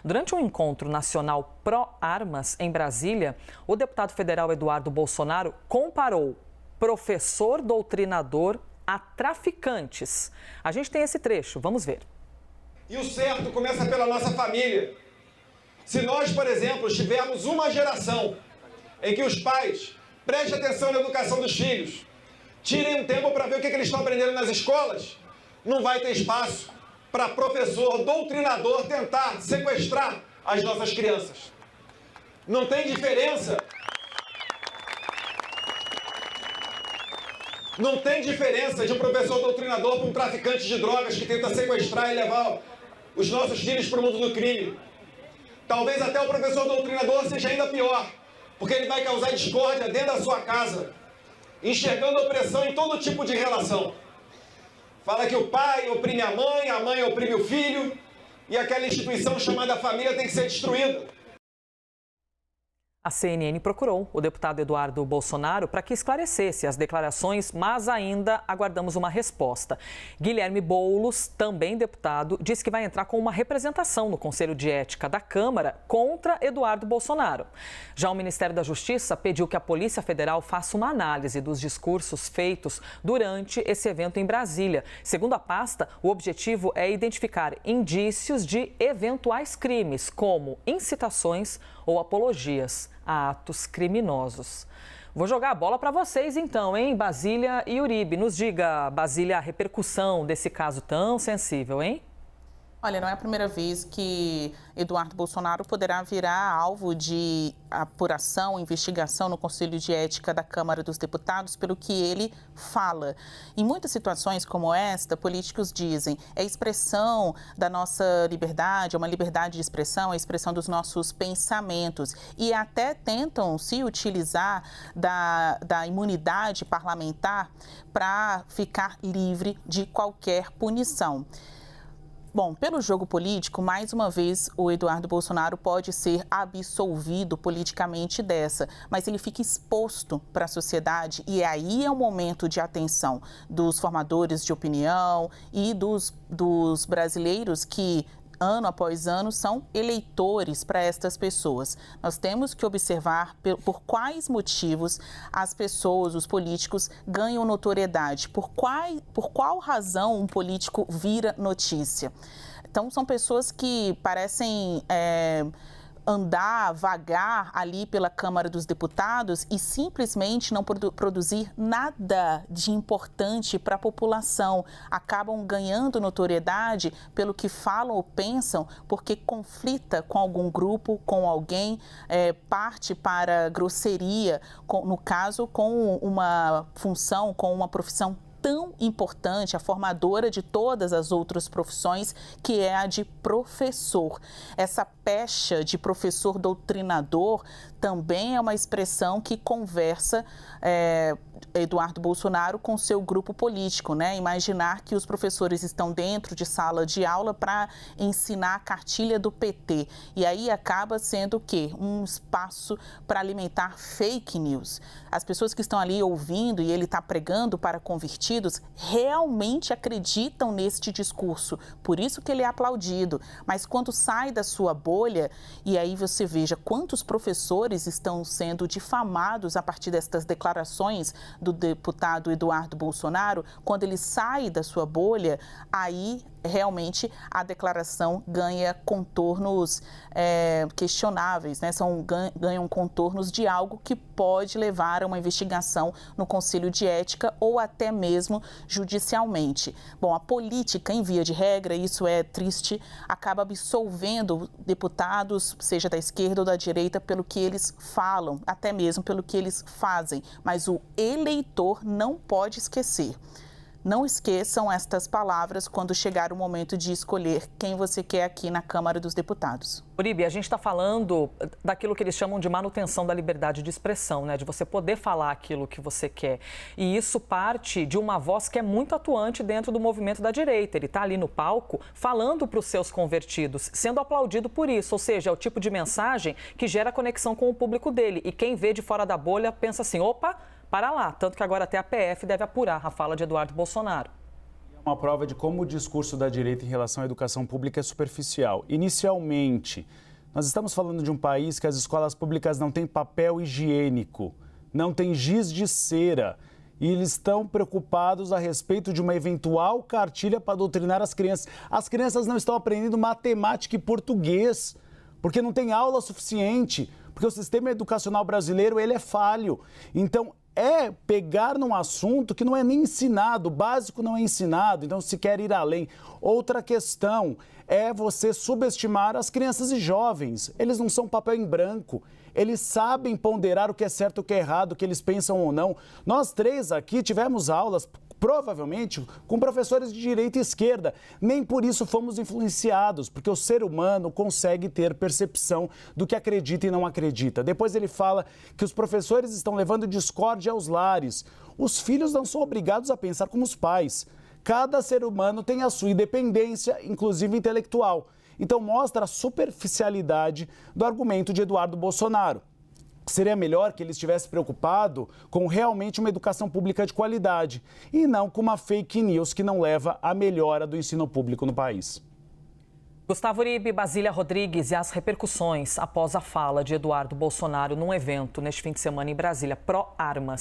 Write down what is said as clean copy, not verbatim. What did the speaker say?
Durante um encontro nacional pró-armas em Brasília, o deputado federal Eduardo Bolsonaro comparou professor doutrinador a traficantes. A gente tem esse trecho, vamos ver. E o certo começa pela nossa família. Se nós, por exemplo, tivermos uma geração em que os pais prestem atenção na educação dos filhos, tirem um tempo para ver o que eles estão aprendendo nas escolas, não vai ter espaço para professor doutrinador tentar sequestrar as nossas crianças. Não tem diferença. Não tem diferença de um professor doutrinador para um traficante de drogas que tenta sequestrar e levar os nossos filhos para o mundo do crime. Talvez até o professor doutrinador seja ainda pior, porque ele vai causar discórdia dentro da sua casa, enxergando opressão em todo tipo de relação. Fala que o pai oprime a mãe oprime o filho, e aquela instituição chamada família tem que ser destruída. A CNN procurou o deputado Eduardo Bolsonaro para que esclarecesse as declarações, mas ainda aguardamos uma resposta. Guilherme Boulos, também deputado, disse que vai entrar com uma representação no Conselho de Ética da Câmara contra Eduardo Bolsonaro. Já o Ministério da Justiça pediu que a Polícia Federal faça uma análise dos discursos feitos durante esse evento em Brasília. Segundo a pasta, o objetivo é identificar indícios de eventuais crimes, como incitações ou apologias a atos criminosos. Vou jogar a bola para vocês então, hein? Basília e Uribe. Nos diga, Basília, a repercussão desse caso tão sensível, hein? Olha, não é a primeira vez que Eduardo Bolsonaro poderá virar alvo de apuração, investigação no Conselho de Ética da Câmara dos Deputados pelo que ele fala. Em muitas situações como esta, políticos dizem é expressão da nossa liberdade, é uma liberdade de expressão, é a expressão dos nossos pensamentos. E até tentam se utilizar da imunidade parlamentar para ficar livre de qualquer punição. Bom, pelo jogo político, mais uma vez, o Eduardo Bolsonaro pode ser absolvido politicamente dessa, mas ele fica exposto para a sociedade e aí é o momento de atenção dos formadores de opinião e dos brasileiros que, ano após ano, são eleitores para estas pessoas. Nós temos que observar por quais motivos as pessoas, os políticos, ganham notoriedade, por qual razão um político vira notícia. Então, são pessoas que parecem andar, vagar ali pela Câmara dos Deputados e simplesmente não produzir nada de importante para a população. Acabam ganhando notoriedade pelo que falam ou pensam, porque conflita com algum grupo, com alguém, parte para grosseria, no caso, com uma função, com uma profissão tão importante, a formadora de todas as outras profissões, que é a de professor. Essa pecha de professor doutrinador também é uma expressão que conversa Eduardo Bolsonaro com seu grupo político, né? Imaginar que os professores estão dentro de sala de aula para ensinar a cartilha do PT. E aí acaba sendo o quê? Um espaço para alimentar fake news. As pessoas que estão ali ouvindo e ele está pregando para convertidos realmente acreditam neste discurso. Por isso que ele é aplaudido. Mas quando sai da sua bolha, e aí você veja quantos professores estão sendo difamados a partir destas declarações do deputado Eduardo Bolsonaro, quando ele sai da sua bolha, aí realmente a declaração ganha contornos questionáveis, né? Ganham contornos de algo que pode levar a uma investigação no Conselho de Ética ou até mesmo judicialmente. Bom, a política, em via de regra, isso é triste, acaba absolvendo deputados, seja da esquerda ou da direita, pelo que eles falam, até mesmo pelo que eles fazem. Mas o eleitor não pode esquecer. Não esqueçam estas palavras quando chegar o momento de escolher quem você quer aqui na Câmara dos Deputados. Uribe, a gente está falando daquilo que eles chamam de manutenção da liberdade de expressão, né? De você poder falar aquilo que você quer. E isso parte de uma voz que é muito atuante dentro do movimento da direita. Ele está ali no palco falando para os seus convertidos, sendo aplaudido por isso. Ou seja, é o tipo de mensagem que gera conexão com o público dele. E quem vê de fora da bolha pensa assim, opa, para lá. Tanto que agora até a PF deve apurar a fala de Eduardo Bolsonaro. Uma prova de como o discurso da direita em relação à educação pública é superficial. Inicialmente, nós estamos falando de um país que as escolas públicas não têm papel higiênico, não tem giz de cera. E eles estão preocupados a respeito de uma eventual cartilha para doutrinar as crianças. As crianças não estão aprendendo matemática e português, porque não tem aula suficiente, porque o sistema educacional brasileiro ele é falho. Então, é pegar num assunto que não é nem ensinado, o básico não é ensinado, então se quer ir além. Outra questão é você subestimar as crianças e jovens. Eles não são papel em branco. Eles sabem ponderar o que é certo e o que é errado, o que eles pensam ou não. Nós três aqui tivemos aulas, provavelmente, com professores de direita e esquerda. Nem por isso fomos influenciados, porque o ser humano consegue ter percepção do que acredita e não acredita. Depois ele fala que os professores estão levando discórdia aos lares. Os filhos não são obrigados a pensar como os pais. Cada ser humano tem a sua independência, inclusive intelectual. Então mostra a superficialidade do argumento de Eduardo Bolsonaro. Seria melhor que ele estivesse preocupado com realmente uma educação pública de qualidade e não com uma fake news que não leva à melhora do ensino público no país. Gustavo Uribe, Basília Rodrigues e as repercussões após a fala de Eduardo Bolsonaro num evento neste fim de semana em Brasília, pró-armas.